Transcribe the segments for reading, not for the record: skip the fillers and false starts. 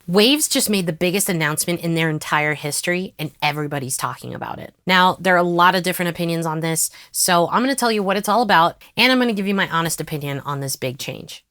Waves just made the biggest announcement in their entire history, and everybody's talking about it. Now, there are a lot of different opinions on this, so I'm going to tell you what it's all about, and I'm going to give you my honest opinion on this big change.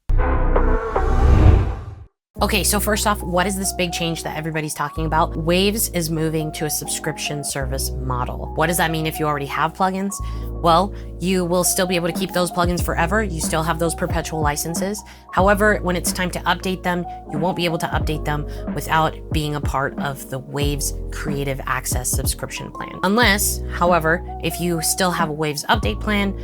Okay, so first off, what is this big change that everybody's talking about? Waves is moving to a subscription service model. What does that mean if you already have plugins? Well, you will still be able to keep those plugins forever. You still have those perpetual licenses. However, when it's time to update them, you won't be able to update them without being a part of the Waves Creative Access subscription plan. Unless, however, if you still have a Waves update plan,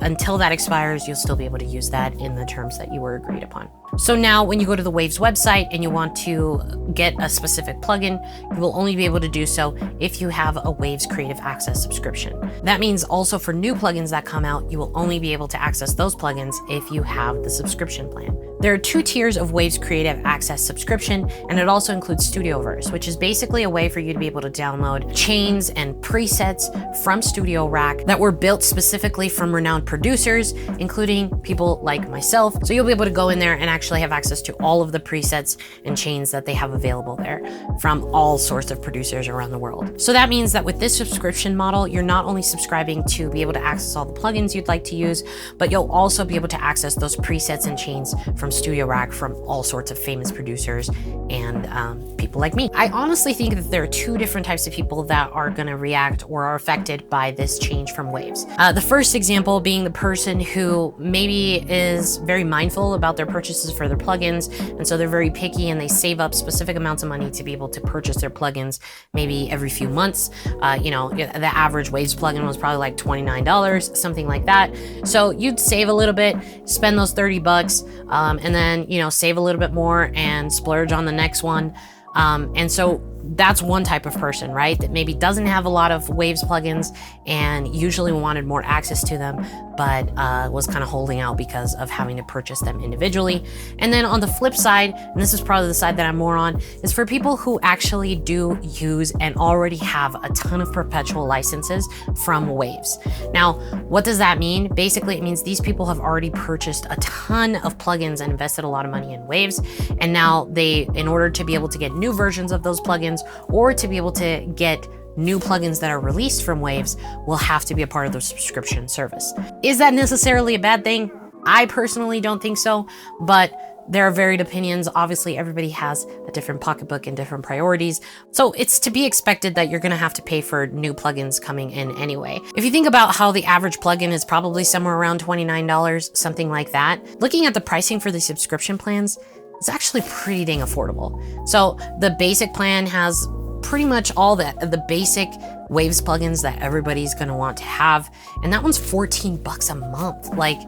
until that expires, you'll still be able to use that in the terms that you were agreed upon. So now when you go to the Waves website and you want to get a specific plugin, you will only be able to do so if you have a Waves Creative Access subscription. That means also for new plugins that come out, you will only be able to access those plugins if you have the subscription plan. There are 2 tiers of Waves Creative Access subscription, and it also includes StudioVerse, which is basically a way for you to be able to download chains and presets from Studio Rack that were built specifically from renowned producers, including people like myself. So you'll be able to go in there and actually have access to all of the presets and chains that they have available there from all sorts of producers around the world. So that means that with this subscription model, you're not only subscribing to be able to access all the plugins you'd like to use, but you'll also be able to access those presets and chains from Studio Rack from all sorts of famous producers and people like me. I honestly think that there are 2 different types of people that are going to react or are affected by this change from Waves. The first example being the person who maybe is very mindful about their purchases for their plugins, and so they're very picky and they save up specific amounts of money to be able to purchase their plugins maybe every few months. The average Waves plugin was probably like $29, something like that. So you'd save a little bit, spend those $30, and then, save a little bit more and splurge on the next one. And so that's one type of person, right? That maybe doesn't have a lot of Waves plugins and usually wanted more access to them, but was kind of holding out because of having to purchase them individually. And then on the flip side, and this is probably the side that I'm more on, is for people who actually do use and already have a ton of perpetual licenses from Waves. Now, what does that mean? Basically, it means these people have already purchased a ton of plugins and invested a lot of money in Waves. And now in order to be able to get new versions of those plugins or to be able to get new plugins that are released from Waves, will have to be a part of the subscription service. Is that necessarily a bad thing? I personally don't think so, but there are varied opinions. Obviously, everybody has a different pocketbook and different priorities. So it's to be expected that you're gonna have to pay for new plugins coming in anyway. If you think about how the average plugin is probably somewhere around $29, something like that, looking at the pricing for the subscription plans, it's actually pretty dang affordable. So the basic plan has pretty much all the basic Waves plugins that everybody's gonna want to have, and that one's $14 a month. Like,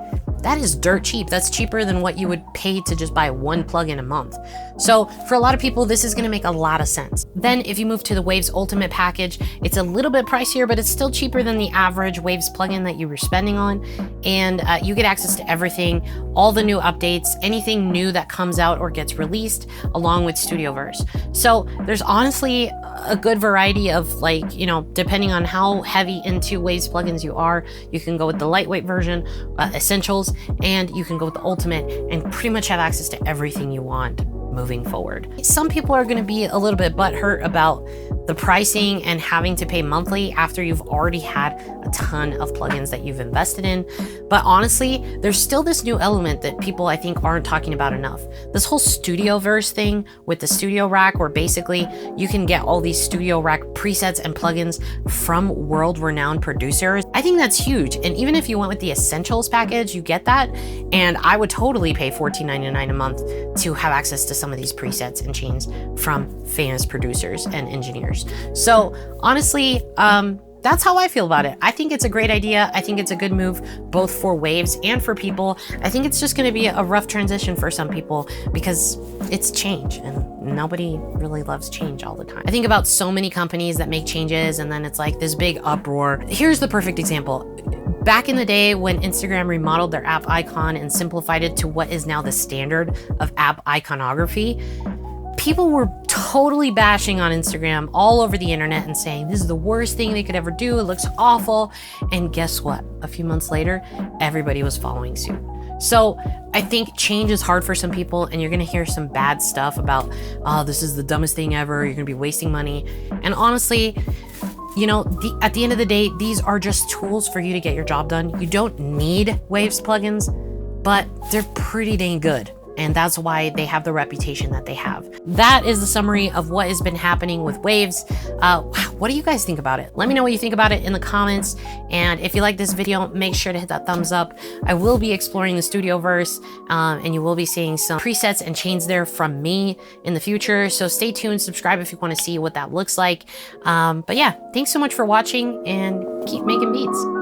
that is dirt cheap. That's cheaper than what you would pay to just buy one plugin a month. So for a lot of people, this is gonna make a lot of sense. Then if you move to the Waves Ultimate package, it's a little bit pricier, but it's still cheaper than the average Waves plugin that you were spending on. And you get access to everything, all the new updates, anything new that comes out or gets released, along with StudioVerse. So there's honestly a good variety of, depending on how heavy into Waves plugins you are, you can go with the lightweight version, Essentials, and you can go with the Ultimate and pretty much have access to everything you want moving forward. Some people are going to be a little bit butthurt about the pricing and having to pay monthly after you've already had a ton of plugins that you've invested in. But honestly, there's still this new element that people, I think, aren't talking about enough. This whole StudioVerse thing with the Studio Rack, where basically you can get all these Studio Rack presets and plugins from world-renowned producers. I think that's huge. And even if you went with the Essentials package, you get that. And I would totally pay $14.99 a month to have access to some of these presets and chains from famous producers and engineers. So honestly, that's how I feel about it. I think it's a great idea. I think it's a good move, both for Waves and for people. I think it's just going to be a rough transition for some people because it's change and nobody really loves change all the time. I think about so many companies that make changes and then it's like this big uproar. Here's the perfect example. Back in the day when Instagram remodeled their app icon and simplified it to what is now the standard of app iconography, people were totally bashing on Instagram all over the internet and saying this is the worst thing they could ever do. It looks awful. And guess what? A few months later, everybody was following suit. So I think change is hard for some people, and you're gonna hear some bad stuff about, oh, this is the dumbest thing ever, you're gonna be wasting money. And honestly, you know, at the end of the day, these are just tools for you to get your job done. You don't need Waves plugins, but they're pretty dang good. And that's why they have the reputation that they have. That is the summary of what has been happening with Waves. What do you guys think about it? Let me know what you think about it in the comments. And if you like this video, make sure to hit that thumbs up. I will be exploring the Studioverse, and you will be seeing some presets and chains there from me in the future. So stay tuned, subscribe if you want to see what that looks like. But yeah, thanks so much for watching, and keep making beats.